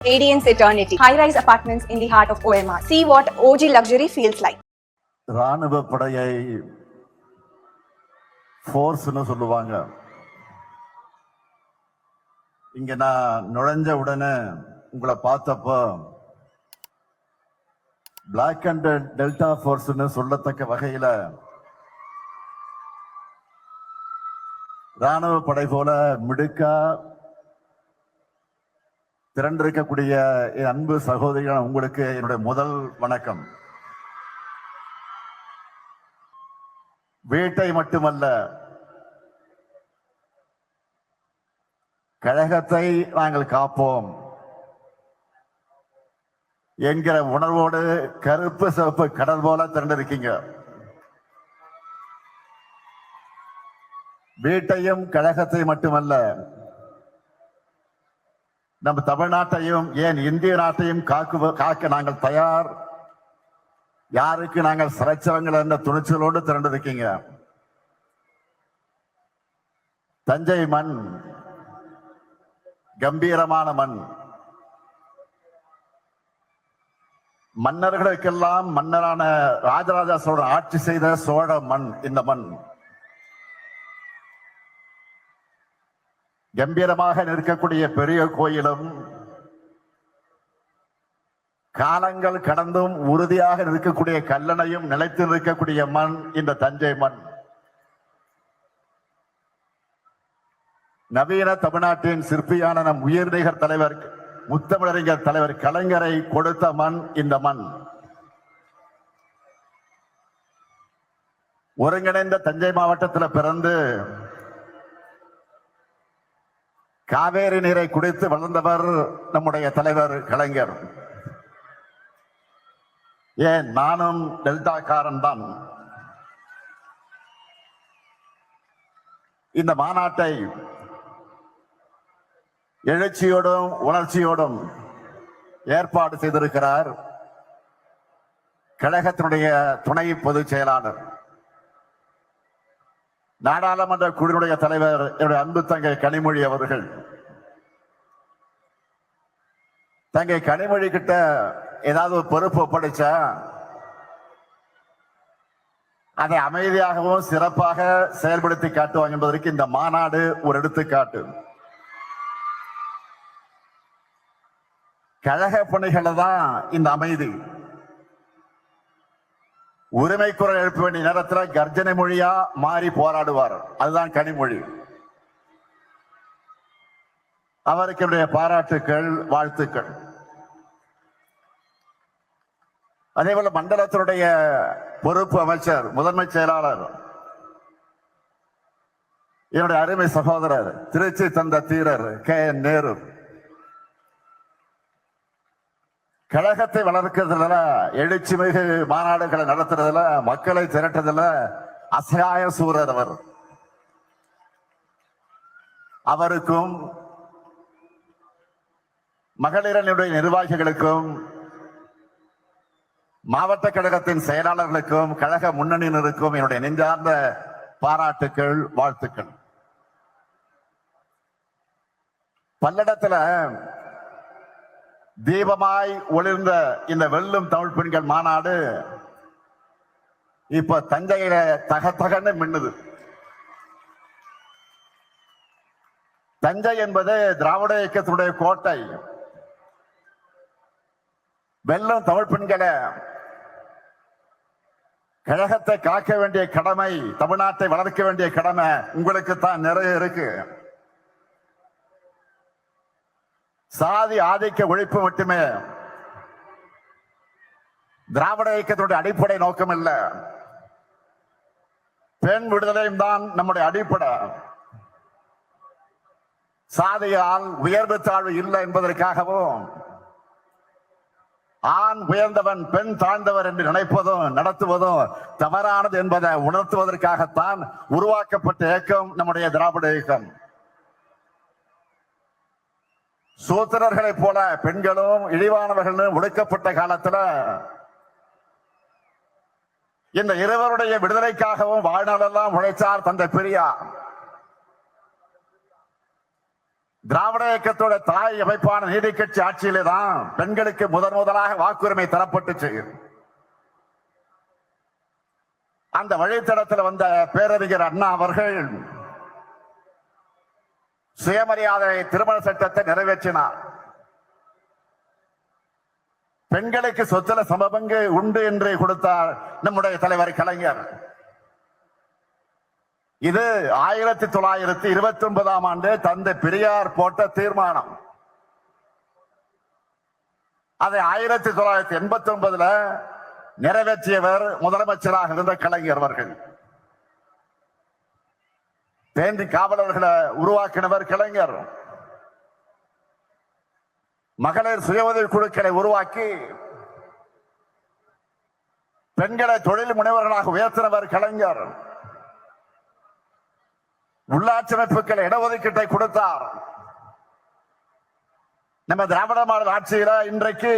Radiance Eternity. High-rise apartments in the heart of OMR. See what OG luxury feels like. ராணுவ படையை ஃபோர்ஸ்னு சொல்லுவாங்க. இங்க நான் நுழைஞ்ச உடனே உங்களை பார்த்தப்போ பிளாக் அண்ட் டெல்டா ஃபோர்ஸ்னு சொல்லத்தக்க வகையில ராணுவ படை போல மிடுக்கா திரண்டிருக்கக்கூடிய என் அன்பு சகோதரிகள், உங்களுக்கு என்னுடைய முதல் வணக்கம். வீட்டை மட்டுமல்ல, கழகத்தை நாங்கள் காப்போம் என்கிற உணர்வோடு கருப்பு சிவப்பு கடல் போல திரண்டிருக்கீங்க. வீட்டையும் கழகத்தை மட்டுமல்ல, நம்ம தமிழ்நாட்டையும் ஏன் இந்திய நாட்டையும் காக்க நாங்கள் தயார். யாருக்கு நாங்கள் சிறைச்சவங்கள் என்ற துணிச்சலோடு திரண்டிருக்கீங்க. தஞ்சை மண் கம்பீரமான மண். மன்னர்களுக்கெல்லாம் மன்னரான ராஜராஜ சோழன் ஆட்சி செய்த சோழ மண் இந்த மண். கம்பீரமாக நிற்கக்கூடிய பெரிய கோயிலும் காலங்கள் கடந்தும் உறுதியாக நிற்கக்கூடிய கல்லணையும் நிலைத்து நிற்கக்கூடிய மண் இந்த தஞ்சை மண். நவீன தமிழ்நாட்டின் சிற்பியான நம் உயர்நிகர் தலைவர் முத்தமிழறிஞர் தலைவர் கலைஞரை கொடுத்த மண் இந்த மண். ஒருங்கிணைந்த தஞ்சை மாவட்டத்தில் பிறந்து காவேரி நீரை குடித்து வளர்ந்தவர் நம்முடைய தலைவர் கலைஞர். ஏன் நானும் டெல்டாக்காரன் தான். இந்த மாநாட்டை எழுச்சியோடும் உணர்ச்சியோடும் ஏற்பாடு செய்திருக்கிறார் கழகத்தினுடைய துணை பொதுச் செயலாளர், நாடாளுமன்ற குழுவினுடைய தலைவர் என்னுடைய அன்பு தங்கை கனிமொழி அவர்கள். தங்கை கனிமொழி கிட்ட ஏதாவது ஒரு பொறுப்பு ஒப்படைச்சா அதை அமைதியாகவும் சிறப்பாக செயல்படுத்தி காட்டுவாங்க என்பதற்கு இந்த மாநாடு ஒரு எடுத்துக்காட்டு. கழக பணிகளை தான் இந்த அமைதி. உரிமை குரல் எழுப்ப வேண்டிய நேரத்தில் கர்ஜனை மொழியா மாறி போராடுவார். அதுதான் கனிமொழி. அவருக்கு என்னுடைய பாராட்டுக்கள், வாழ்த்துக்கள். அதே போல மண்டலத்தினுடைய பொறுப்பு அமைச்சர், முதன்மை செயலாளர், என்னுடைய அருமை சகோதரர், திருச்சி தந்த தீரர் KN நேரு, கழகத்தை வளர்க்கிறதுல, எழுச்சி மிகு மாநாடுகளை நடத்துறதுல, மக்களை திரட்டுறதுல அசகாய சூரர் அவர். அவருக்கும் மகளிரனுடைய நிர்வாகிகளுக்கும் மாவட்ட கழகத்தின் செயலாளர்களுக்கும் கழக முன்னணியினருக்கும் என்னுடைய நெஞ்சார்ந்த பாராட்டுக்கள், வாழ்த்துக்கள். பல்லடத்துல தீபமாய் ஒளிர்ந்த இந்த வெல்லும் தமிழ் பெண்கள் மாநாடு இப்ப தஞ்சையில தகன்னு மின்னுது. தஞ்சை என்பது திராவிட இயக்கத்தினுடைய கோட்டை. வெல்லும் தமிழ் பெண்களை, கழகத்தை காக்க வேண்டிய கடமை, தமிழ்நாட்டை வளர்க்க வேண்டிய கடமை உங்களுக்கு தான் நிறைய இருக்கு. சாதி ஆதிக்க ஒழிப்பு மட்டுமே திராவிட இயக்கத்தினுடைய அடிப்படை நோக்கம் இல்ல. பெண் விடுதலையும் தான் நம்முடைய அடிப்படை. சாதியால் உயர்வு தாழ்வு இல்லை என்பதற்காகவும், ஆண் உயர்ந்தவன் பெண் தாழ்ந்தவர் என்று நினைப்பதும் நடத்துவதும் தவறானது என்பதை உணர்த்துவதற்காகத்தான் உருவாக்கப்பட்ட இயக்கம் நம்முடைய திராவிட இயக்கம். சூத்திரர்களை போல பெண்களும் இழிவானவர்களும் ஒடுக்கப்பட்ட காலத்துல இந்த இருவருடைய விடுதலைக்காகவும் வாழ்நாளெல்லாம் உழைச்சார் தந்தை பெரியார். திராவிட இயக்கத்தோட தாய் அமைப்பான நீதி கட்சி ஆட்சியிலே தான் பெண்களுக்கு முதலாக வாக்குரிமை தரப்பட்டுச்சு. அந்த வழித்தடத்தில் வந்த பேரறிஞர் அண்ணா அவர்கள் சுயமரியாதை திருமண சட்டத்தை நிறைவேற்றினார். பெண்களுக்கு சொத்துல சமபங்கு உண்டு என்று கொடுத்தார் நம்முடைய தலைவர் கலைஞர். இது 1929ஆம் ஆண்டு தந்தை பெரியார் போட்ட தீர்மானம். அதை 1989ல நிறைவேற்றியவர் முதலமைச்சராக இருந்த கலைஞர் அவர்கள். பேந்தி காவலர்களை உருவாக்கினவர் கலைஞர். மகளிர் சுய உதவி குழுக்களை உருவாக்கி பெண்களை தொழில் முனைவர்களாக உயர்த்தினவர் கலைஞர். உள்ளாட்சி அமைப்புகளை இடஒதுக்கீட்டை கொடுத்தார். நம்ம திராவிட மாடல் ஆட்சியில இன்றைக்கு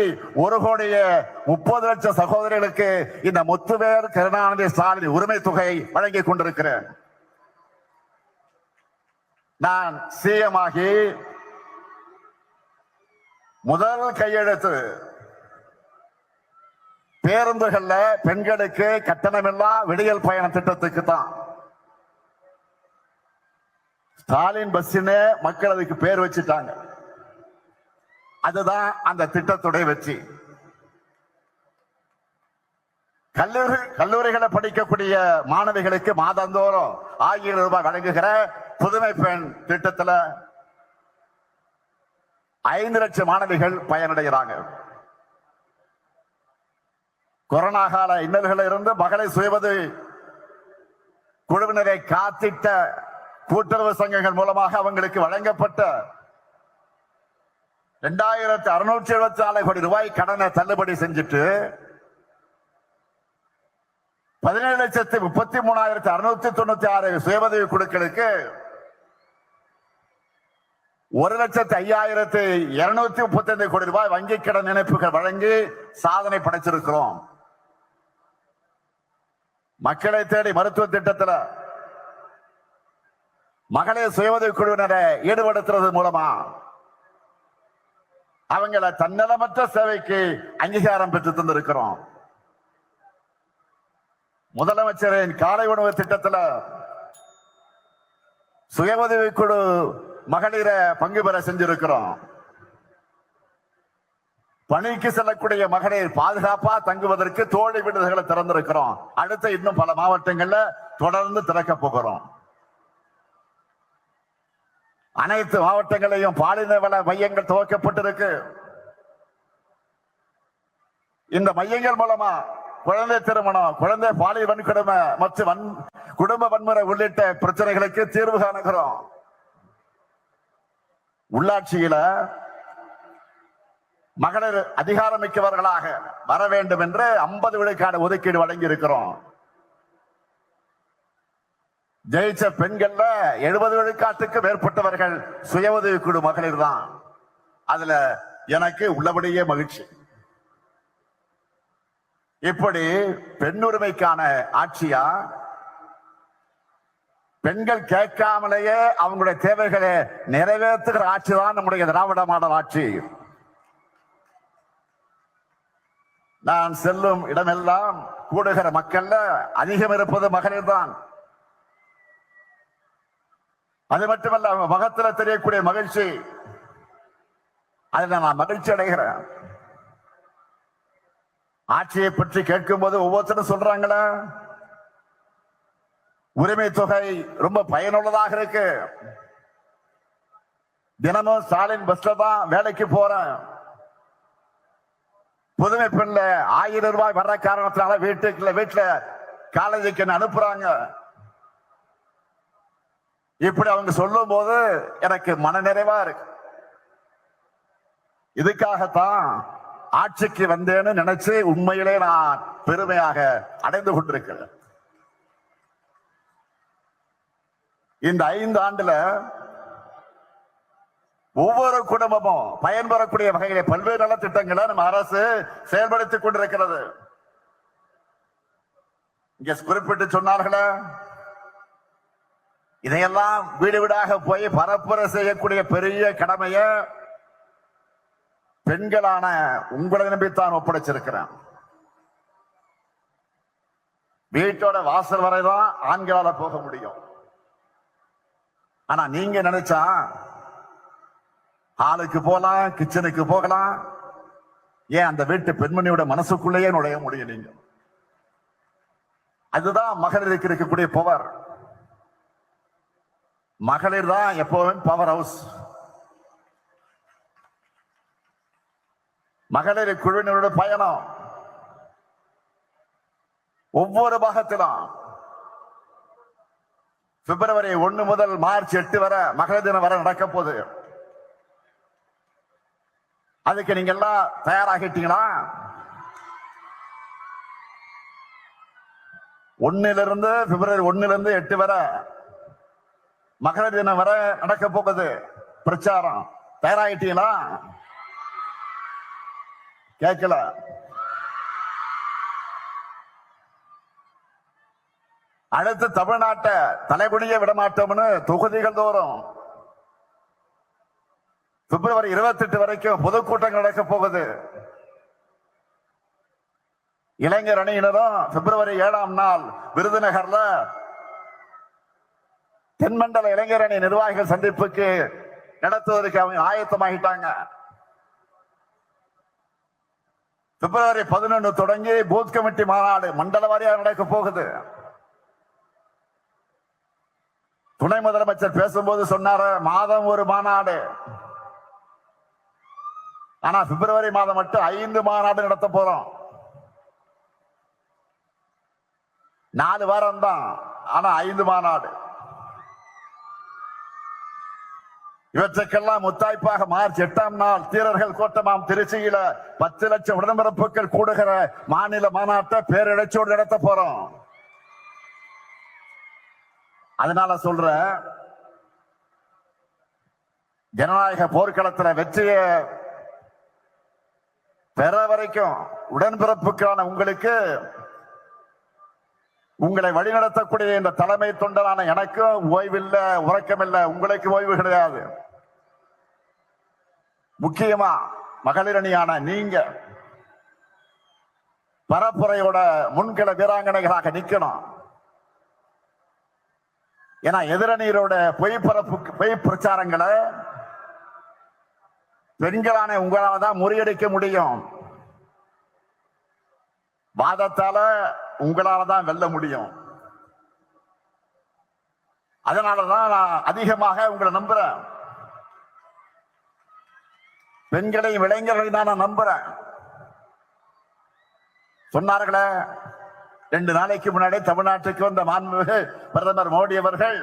1,30,00,000 சகோதரிகளுக்கு இந்த முத்துவேல் கருணாநிதி ஸ்டாலின் உரிமை தொகை வழங்கிக் கொண்டிருக்கிறேன். நான் சிஎம் ஆகி முதல் கையெழுத்து பேருந்துகள்ல பெண்களுக்கு கட்டணமில்லா விடியல் பயண திட்டத்துக்கு தான். ஸ்டாலின் பஸ்ன்னு மக்கள் அதுக்கு பேர் வச்சுட்டாங்க. அதுதான் அந்த திட்டத்துடைய வெற்றி. கல்லூரிகளை படிக்கக்கூடிய மாணவிகளுக்கு மாதந்தோறும் 1000 ரூபாய் வழங்குகிற புதுமை பெண் திட்டத்தில் 5 லட்சம் மாணவிகள் பயனடைகிறாங்க. கொரோனா கால இன்னல்களில் இருந்து மகளிர் சுயஉதவி குழுவினரை காத்திட்ட கூட்டுறவு சங்கங்கள் மூலமாக அவங்களுக்கு வழங்கப்பட்ட 2674 கோடி ரூபாய் கடனை தள்ளுபடி செஞ்சுட்டு 17,33,696 சுயஉதவி குழுக்களுக்கு 1,05,235 கோடி ரூபாய் வங்கி கடன் இணைப்புகள் வழங்கி சாதனை படைச்சிருக்கிறோம். மக்களை தேடி மருத்துவ திட்டத்தில் மகளிர் சுயஉதவி குழுவினரை ஈடுபடுத்துறது மூலமா அவங்கள தன்னலமற்ற சேவைக்கு அங்கீகாரம் பெற்று தந்திருக்கிறோம். முதலமைச்சரின் காலை உணவு திட்டத்தில் சுய உதவி குழு மகளிரை பங்கு பெற செஞ்சிருக்கிறோம். பணிக்கு செல்லக்கூடிய மகளிர் பாதுகாப்பா தங்குவதற்கு தோழி விடுதிகளை திறந்திருக்கிறோம். அடுத்த இன்னும் பல மாவட்டங்கள்ல தொடர்ந்து திறக்க போகிறோம். அனைத்து மாவட்டங்களையும் பாலின வள மையங்கள் துவக்கப்பட்டிருக்கு. இந்த மையங்கள் மூலமா குழந்தை திருமணம், குழந்தை பாலியல் வன்கொடுமை மற்றும் குடும்ப வன்முறை உள்ளிட்ட பிரச்சனைகளுக்கு தீர்வு காணுகிறோம். உள்ளாட்சியில மகளிர் அதிகாரமிக்கவர்களாக வர வேண்டும் என்று 50 விழுக்காடு ஒதுக்கீடு வழங்கி இருக்கிறோம். ஜெயிச்ச பெண்கள்ல 70 விழுக்காட்டுக்கு மேற்பட்டவர்கள் சுய உதவி குழு மகளிர் தான். அதுல எனக்கு உள்ளபடியே மகிழ்ச்சி. இப்படி பெண் உரிமைக்கான ஆட்சியா, பெண்கள் கேட்காமலேயே அவங்களுடைய தேவைகளை நிறைவேற்றுகிற ஆட்சி தான் நம்முடைய திராவிட மாடல் ஆட்சி. நான் செல்லும் இடமெல்லாம் கூடுகிற மக்கள்ல அதிகம் இருப்பது மகளிர் தான். அது மட்டுமல்ல, முகத்துல தெரியக்கூடிய மகிழ்ச்சி, அதில் நான் மகிழ்ச்சி அடைகிறேன். ஆட்சியை பற்றி கேட்கும் போது ஒவ்வொருத்தரும் சொல்றாங்களா, உரிமை தொகை ரொம்ப பயனுள்ளதாக இருக்கு, தினமும் ஸ்டாலின் பஸ்ல தான் வேலைக்கு போறேன், புதுமை பெண்ல 1000 ரூபாய் வர்ற காரணத்தினால வீட்டுல காலேஜுக்கு அனுப்புறாங்க. இப்படி அவங்க சொல்லும் போது எனக்கு மன நிறைவா இருக்கு. இதுக்காகத்தான் ஆட்சிக்கு வந்தேன்னு நினைச்சு உண்மையிலே நான் பெருமையாக அடைந்து கொண்டிருக்கிறேன். இந்த 5 ஆண்டுல ஒவ்வொரு குடும்பமும் பயன்பெறக்கூடிய வகையிலே பல்வேறு நல திட்டங்களை நம்ம அரசு செயல்படுத்திக் கொண்டிருக்கிறது. இங்க குறிப்பிட்டு சொன்னார்களே, இதையெல்லாம் வீடு வீடாக போய் பரப்புரை செய்யக்கூடிய பெரிய கடமைய பெண்களான உங்களை நம்பித்தான் ஒப்படைச்சிருக்கிறேன். வீட்டோட வாசல் வரைதான் ஆண்களால போக முடியும். ஆனா நீங்க நினைச்சா ஹாலுக்கு போகலாம், கிச்சனுக்கு போகலாம், ஏன் அந்த வீட்டு பெண்மணியோட மனசுக்குள்ளேயே நுழைய முடியும். நீங்க அதுதான் மகளிருக்கு இருக்கக்கூடிய பவர். மகளிர் தான் எப்பவும் பவர் ஹவுஸ். மகளிர் குழுவினரோட பயணம் ஒவ்வொரு பாகத்திலும் பிப்ரவரி 1 முதல் மார்ச் 8 வரை மகளிர் தினம் வரை நடக்க போகுது. அதுக்கு நீங்க எல்லாம் தயாராகிட்டீங்களா? 1 பிப்ரவரி 1 8 வரை மகளிர் தினம் வரை நடக்க போகுது பிரச்சாரம். தயாராகிட்டீங்களா? கேட்கல. அடுத்து தமிழ்நாட்டை தலைகுனிய விடமாட்டோம்னு தொகுதிகள் தோறும் பிப்ரவரி 28 வரைக்கும் பொதுக்கூட்டங்கள் நடக்க போகுது. இளைஞர் அணியினரும் பிப்ரவரி 7ஆம் நாள் விருதுநகர்ல தென்மண்டல இளைஞர் அணி நிர்வாகிகள் சந்திப்புக்கு நடத்துவதற்கு அவங்க ஆயத்தமாகிட்டாங்க. பிப்ரவரி 11 தொடங்கி பூத் கமிட்டி மாநாடு மண்டல வாரியாக நடக்க போகுது. துணை முதலமைச்சர் பேசும்போது சொன்னாரு, மாதம் ஒரு மாநாடு. ஆனா பிப்ரவரி மாதம் மட்டும் 5 மாநாடு நடத்த போறோம். 4 வாரம் தான், ஆனா 5 மாநாடு. இவற்றுக்கெல்லாம் முத்தாய்ப்பாக மார்ச் 8ஆம் நாள் தீரர்கள் கோட்டமாம் திருச்சியில 10 லட்சம் உடன்பிறப்புகள் கூடுகிற மாநில மாநாட்டை பேரிழச்சோடு நடத்த போறோம். அதனால சொல்ற, ஜனநாயக போர்க்களத்தில் வெற்றியை பெற வரைக்கும் உடன்பிறப்புக்கான உங்களுக்கு, உங்களை வழிநடத்தக்கூடிய இந்த தலைமை தொண்டரான எனக்கும் ஓய்வில்லை, உறக்கமில்லை. உங்களுக்கு ஓய்வு கிடையாது. முக்கியமா மகளிர் அணியான நீங்க பரப்புரையோட முன்கள வீராங்கனைகளாக நிக்கணும். ஏன்னா எதிரணியரோட பொய் பிரச்சாரங்களை பெண்களான உங்களால தான் முறியடிக்க முடியும். வாதத்தால உங்களால தான் வெல்ல முடியும். அதனாலதான் நான் அதிகமாக உங்களை நம்புறேன். பெண்களையும் இளைஞர்களையும் நான் நம்புறேன். சொன்னார்களே, 2 நாளைக்கு முன்னாடி தமிழ்நாட்டுக்கு வந்த மாண்புமிகு பிரதமர் மோடி அவர்கள்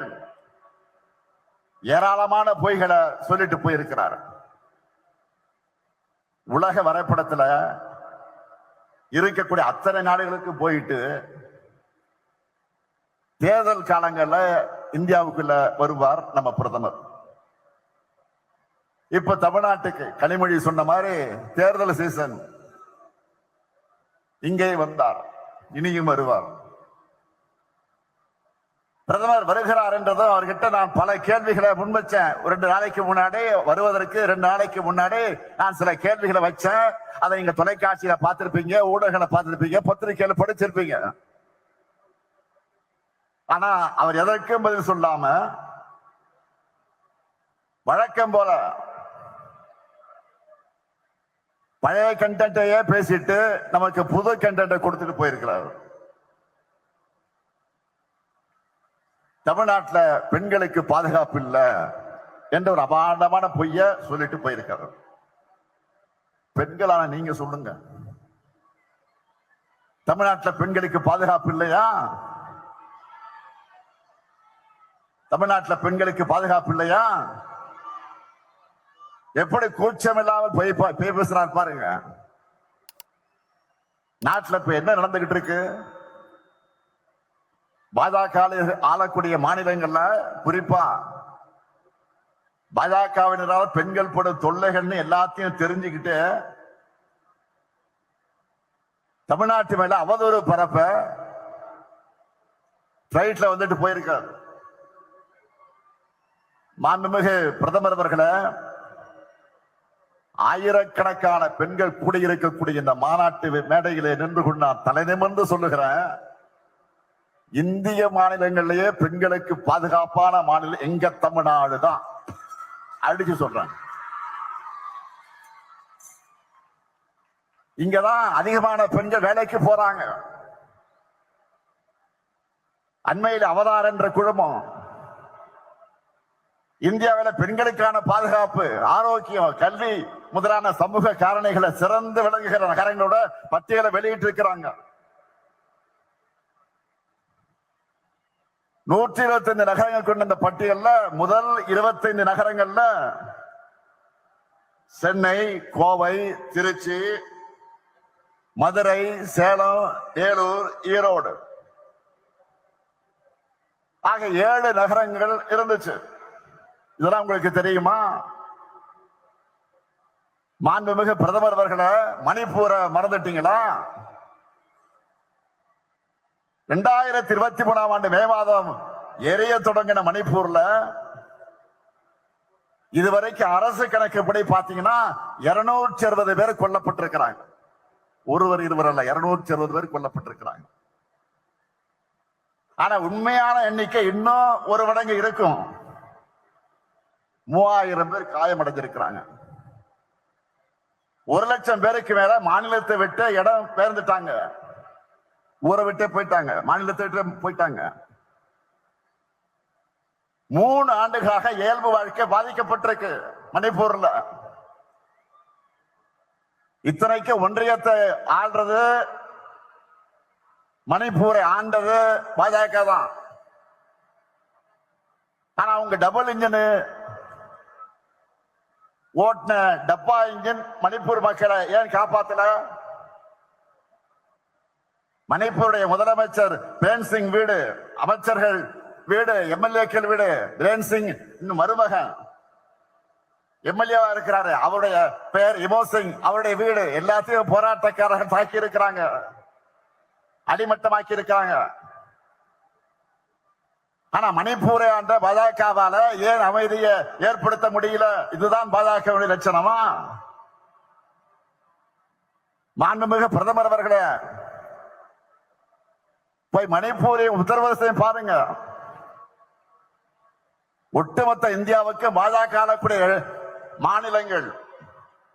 ஏராளமான பொய்களை சொல்லிட்டு போயிருக்கிறார். உலக வரைபடத்துல இருக்கக்கூடிய அத்தனை நாடுகளுக்கு போயிட்டு தேர்தல் காலங்கள்ல இந்தியாவுக்குள்ள வருவார் நம்ம பிரதமர். இப்ப தமிழ்நாட்டுக்கு கனிமொழி சொன்ன மாதிரி தேர்தல் சீசன் இங்கே வந்தார், இனியும் வருவார். பிரதமர் வருகிறார் என்றதும் அவர்கிட்ட நான் பல கேள்விகளை முன்வச்சேன். 2 நாளைக்கு முன்னாடி வருவதற்கு 2 நாளைக்கு முன்னாடி நான் சில கேள்விகளை வச்சேன். அதை நீங்க தொலைக்காட்சியில பார்த்திருப்பீங்க, ஊடகங்களை பார்த்திருப்பீங்க, பத்திரிகையில படிச்சிருப்பீங்க. ஆனா அவர் எதற்கும் பதில் சொல்லாம வழக்கம் போல பழைய கண்டென்ட்டையே பேசிட்டு நமக்கு புது கண்டென்ட்டை கொடுத்துட்டு போயிருக்கிறார். தமிழ்நாட்டில் பெண்களுக்கு பாதுகாப்பு இல்லை என்ற ஒரு அபாண்டமான பொய்ய சொல்லிட்டு போயிருக்காரு. பெண்களான நீங்க சொல்லுங்க, தமிழ்நாட்டில் பெண்களுக்கு பாதுகாப்பு இல்லையா? தமிழ்நாட்டில் பெண்களுக்கு பாதுகாப்பு இல்லையா? எப்படி கூச்சம் இல்லாமல் போய் பேசுறாரு பாருங்க. நாட்டில் இப்ப என்ன நடந்துகிட்டு இருக்கு? பாஜக ஆளக்கூடிய மாநிலங்கள்ல குறிப்பா பாஜகவினரால் பெண்கள் படும் தொல்லைகள்னு எல்லாத்தையும் தெரிஞ்சுக்கிட்டு தமிழ்நாட்டு மேல அவதூறு பரப்ப பிளைட்ல வந்துட்டு போயிருக்காரு. மாண்புமிகு பிரதமர் அவர்களே, ஆயிரக்கணக்கான பெண்கள் கூடியிருக்கக்கூடிய இந்த மாநாட்டு மேடையிலே நின்று கொண்டு நான் தலை நிமிர்ந்து சொல்லுகிறேன், இந்திய மாநிலங்களிலேயே பெண்களுக்கு பாதுகாப்பான மாநிலம் எங்க தமிழ்நாடு தான். அடிச்சு சொல்றேன். இங்கதான் அதிகமான பெண்கள் வேலைக்கு போறாங்க. அண்மையில் அவதார் என்ற குழுமம் இந்தியாவில் பெண்களுக்கான பாதுகாப்பு, ஆரோக்கியம், கல்வி முதலான சமூக காரணிகளை சிறந்து விளங்குகிற நகரங்களோட பட்டியலை வெளியிட்டு இருக்கிறாங்க. 125 நகரங்கள் கொண்ட இந்த பட்டியல்ல முதல் 25 நகரங்கள்ல சென்னை, கோவை, திருச்சி, மதுரை, சேலம், வேலூர், ஈரோடு ஆக 7 நகரங்கள் இருந்துச்சு. இதெல்லாம் உங்களுக்கு தெரியுமா? மாண்புமிகு பிரதமர் அவர்களே, மணிப்பூரை மறந்துட்டீங்களா? 2023ஆம் ஆண்டு மே மாதம் எரிய தொடங்கின மணிப்பூர்ல இதுவரைக்கும் அரசு கணக்குப்படி பாத்தீங்கன்னா 260 பேர் கொல்லப்பட்டிருக்கிறாங்க. ஒருவர் இருவர் அல்ல, 260 பேர் கொல்லப்பட்டிருக்கிறாங்க. ஆனா உண்மையான எண்ணிக்கை இன்னும் ஒரு மடங்கு இருக்கும். 3000 பேர் காயமடைஞ்சிருக்கிறாங்க. 1,00,000 பேருக்கு மேல மாநிலத்தை விட்டு இடம் பெயர்ந்துட்டாங்க, ஊரை விட்டே போயிட்டாங்க, மாநிலத்தை விட்டு போயிட்டாங்க. 3 ஆண்டுகளாக இயல்பு வாழ்க்கை பாதிக்கப்பட்டிருக்கு மணிப்பூர்ல. இத்தனைக்கு ஒன்றியத்தை ஆள்றது, மணிப்பூரை ஆண்டது பாஜக தான். ஆனா அவங்க டபுள் இன்ஜின் ஓட்டுன டப்பா இன்ஜின் மணிப்பூர் மக்களை ஏன் காப்பாத்தல? மணிப்பூருடைய முதலமைச்சர் பிரேன் சிங் வீடு, அமைச்சர்கள் வீடு, எம்எல்ஏக்கள் வீடு, பிரேன் சிங் இன்னும் மருமகன் எம்எல்ஏவா இருக்கிறாரு, அவருடைய பெயர் இமோ சிங், அவருடைய வீடு எல்லாத்தையும் போராட்டக்காரர்கள் தாக்கி இருக்கிறாங்க, அடிமட்டமாக்கி இருக்காங்க. ஆனா மணிப்பூரை ஆண்ட பாஜகவால ஏன் அமைதியை ஏற்படுத்த முடியல? இதுதான் பாஜகவுடைய லட்சணமா? மாண்புமிகு பிரதமர் அவர்களே, போய் மணிப்பூரையும் உத்தரப்பிரதேசத்தையும் பாருங்க. ஒட்டுமொத்த இந்தியாவுக்கு பாஜக கூடிய மாநிலங்கள்,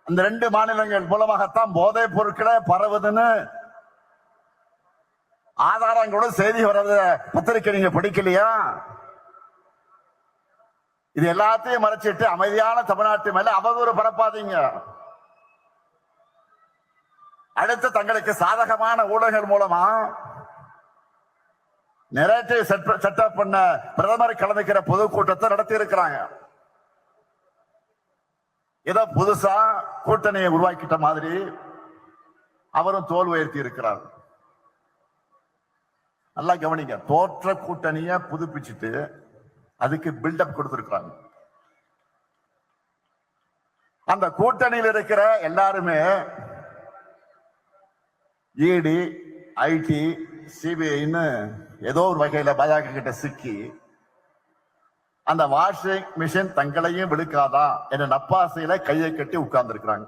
அந்த 2 மாநிலங்கள் மூலமாகத்தான் போதைப் பொருட்களை பரவுதுன்னு ஆதாரங்களோட செய்தி வர்றது பத்திரிகை நீங்க படிக்கலையா? இது எல்லாத்தையும் மறைச்சிட்டு அமைதியான தமிழ்நாட்டு மேல அவதூறு பரப்பாதீங்க. அடுத்து தங்களுக்கு சாதகமான ஊடகங்கள் மூலமா நெரேட்டிவ் செட்டப் பண்ண பிரதமர் கலந்துக்கிற பொதுக்கூட்டத்தை நடத்தி இருக்கிறாங்க. ஏதோ புதுசா கூட்டணியை உருவாக்கிட்ட மாதிரி அவரும் தோல் உயர்த்தி இருக்கிறார். நல்லா கவனிங்க, தோற்ற கூட்டணியை புதுப்பிச்சுட்டு அதுக்கு பில்டப் கொடுத்திருக்கிறாங்க. அந்த கூட்டணியில் இருக்கிற எல்லாருமே இடி, ஐடி, சிபிஐன்னு ஏதோ ஒரு வகையில பாஜக கிட்ட சிக்கி அந்த வாஷிங் மிஷின் தங்களையும் விழுக்காதா என்ற நப்பாசையில கையை கட்டி உட்கார்ந்து இருக்கிறாங்க.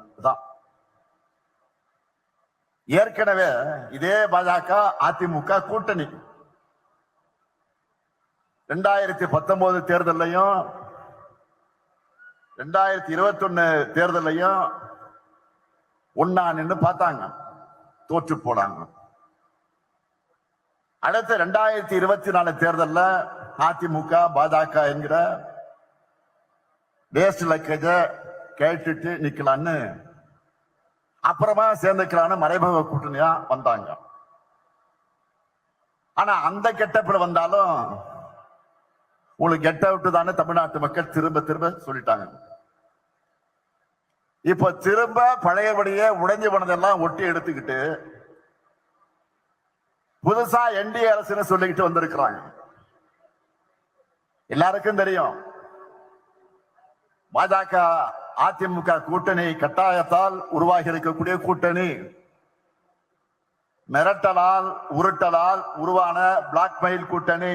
ஏற்கனவே இதே பாஜக அதிமுக கூட்டணி 2019 தேர்தலையும் 2021 தேர்தலையும் ஒன்னா நின்று பார்த்தாங்க, தோற்று போனாங்க. அடுத்த 2024 தேர்தல்ல அதிமுக பாஜக என்கிற வேஸ்ட் லக்கேஜ கேட்டுட்டு நிக்கலான்னு அப்புறமா சேர்ந்துக்கலான்னு மறைமுக கூட்டணியா வந்தாங்க. ஆனா அந்த கெட்டப்பில் வந்தாலும் உங்களுக்கு கெட் அவுட் தானே தமிழ்நாட்டு மக்கள் திரும்ப திரும்ப சொல்லிட்டாங்க. இப்ப திரும்ப பழையபடியே உடைஞ்சு போனதெல்லாம் ஒட்டி எடுத்துக்கிட்டு புதுசா என்டிஏ அரசுன்னு சொல்லிக்கிட்டு வந்திருக்கிறாங்க. எல்லாருக்கும் தெரியும் பாஜக அதிமுக கூட்டணி கட்டாயத்தால் உருவாகி இருக்கக்கூடிய கூட்டணி, மிரட்டலால் உருட்டலால் உருவான பிளாக்மெயில் கூட்டணி.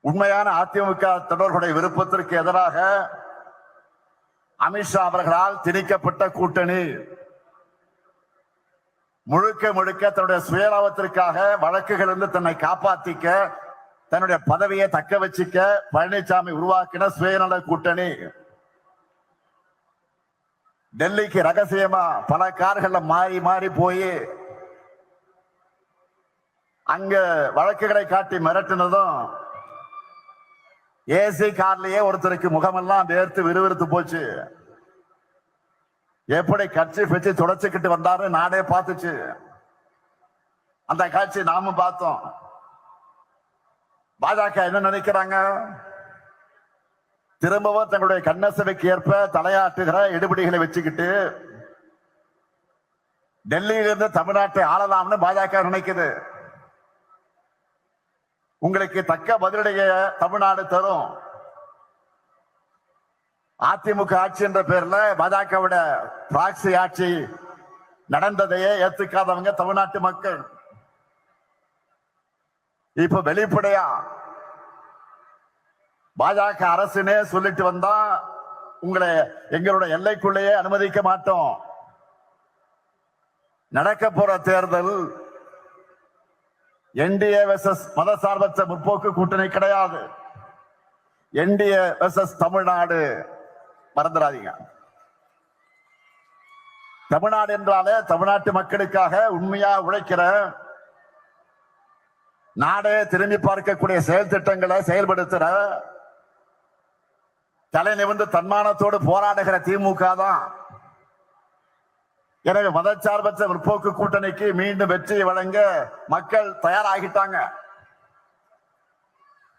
உண்மையான அதிமுக தொண்டர்களுடைய விருப்பத்திற்கு எதிராக அமித்ஷா அவர்களால் திணிக்கப்பட்ட கூட்டணி முழுக்க முழுக்க தன்னுடைய சுயலாபத்திற்காக வழக்குகள் இருந்து தன்னை காப்பாற்றிக்க தன்னுடைய பதவியை தக்க வச்சுக்க பழனிசாமி உருவாக்கின சுயநல கூட்டணி. டெல்லிக்கு ரகசியமா பல கார்கள்ல மாறி மாறி போய் அங்க வழக்குகளை காட்டி மிரட்டினதும் ஏசி கார்லயே ஒருத்தருக்கு முகமெல்லாம் வேர்த்து விறுவிறுத்து போச்சு. எப்படி கட்சி வச்சு தொடச்சுக்கிட்டு வந்தாரு நாடே பார்த்துச்சு. அந்த காட்சி நாமும் பார்த்தோம். பாஜக என்ன நினைக்கிறாங்க? திரும்பவும் தங்களுடைய கண்ணசவைக்கு ஏற்ப தலையாட்டுகிற எடுபடிகளை வச்சுக்கிட்டு டெல்லியிலிருந்து தமிழ்நாட்டை ஆளலாம்னு பாஜக நினைக்குது. உங்களுக்கு தக்க பதிலடைய தமிழ்நாடு தரும். அதிமுக ஆட்சி என்ற பேர்ல பாஜகவோட பிராக்சி ஆட்சி நடந்ததையே ஏத்துக்காதவங்க தமிழ்நாட்டு மக்கள். இப்ப வெளிப்படையா பாஜக அரசுனே சொல்லிட்டு வந்தா உங்களை எங்களுடைய எல்லைக்குள்ளேயே அனுமதிக்க மாட்டோம். நடக்க போற தேர்தல் என்டிஏ வெர்சஸ் மதசார்பற்ற முற்போக்கு கூட்டணி கிடையாது. NDA versus Tamil Nadu. மறந்துடாதீங்க. தமிழ்நாடு என்றாலே தமிழ்நாட்டு மக்களுக்காக உண்மையா உழைக்கிற, நாடே திரும்பி பார்க்கக்கூடிய செயல் திட்டங்களை செயல்படுத்துற, தலை நிமிர்ந்து தன்மானத்தோடு போராடுகிற திமுக தான். எனவே மதச்சார்பற்ற முற்போக்கு கூட்டணிக்கு மீண்டும் வெற்றியை வழங்க மக்கள் தயாராகிட்டாங்க.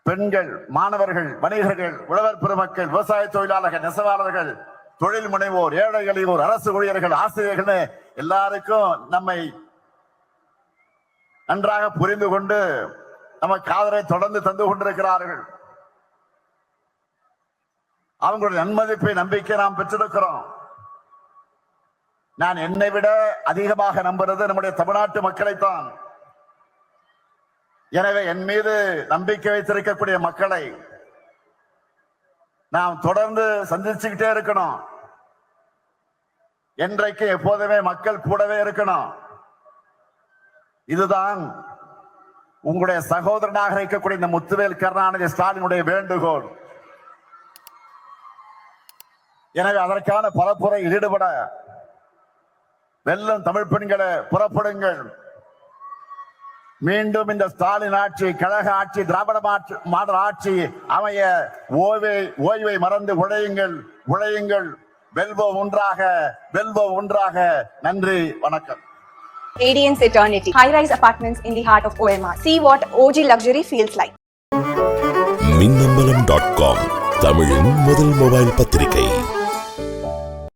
பெண்கள், மாணவர்கள், வணிகர்கள், உழவர் பெருமக்கள், விவசாய தொழிலாளர்கள், நெசவாளர்கள், தொழில் முனைவோர், ஏழை எளியோர், அரசு ஊழியர்கள், ஆசிரியர்கள் எல்லாருக்கும் நம்மை நன்றாக புரிந்து கொண்டு நமக்கு ஆதரவை தொடர்ந்து தந்து கொண்டிருக்கிறார்கள். அவங்களுடைய நன்மதிப்பை, நம்பிக்கை நாம் பெற்றிருக்கிறோம். நான் என்னை விட அதிகமாக நம்புறது நம்முடைய தமிழ்நாட்டு மக்களைத்தான். எனவே என் மீது நம்பிக்கை வைத்திருக்கக்கூடிய மக்களை நாம் தொடர்ந்து சந்திச்சுக்கிட்டே இருக்கணும். என்றைக்கு எப்போதுமே மக்கள் கூடவே இருக்கணும். இதுதான் உங்களுடைய சகோதரனாக இருக்கக்கூடிய இந்த முத்துவேல் கருணாநிதி ஸ்டாலினுடைய வேண்டுகோள். எனவே அதற்கான பரப்புரை ஈடுபட வெல்லும் தமிழ் பெண்களை புறப்படுங்கள். மீண்டும் இந்த ஸ்டாலின் ஆட்சி, கழக ஆட்சி, திராவிட மாடல் ஆட்சி அமைய ஓய்வை மறந்து உழையுங்கள், உழையுங்கள். வெல்வோம் ஒன்றாக, வெல்வோம் ஒன்றாக. நன்றி, வணக்கம். Radiance Eternity. High-rise apartments in the heart of OMR. See what OG luxury feels like. மின்னம்பலம்.com தமிழின் முதல் மொபைல் பத்திரிகை.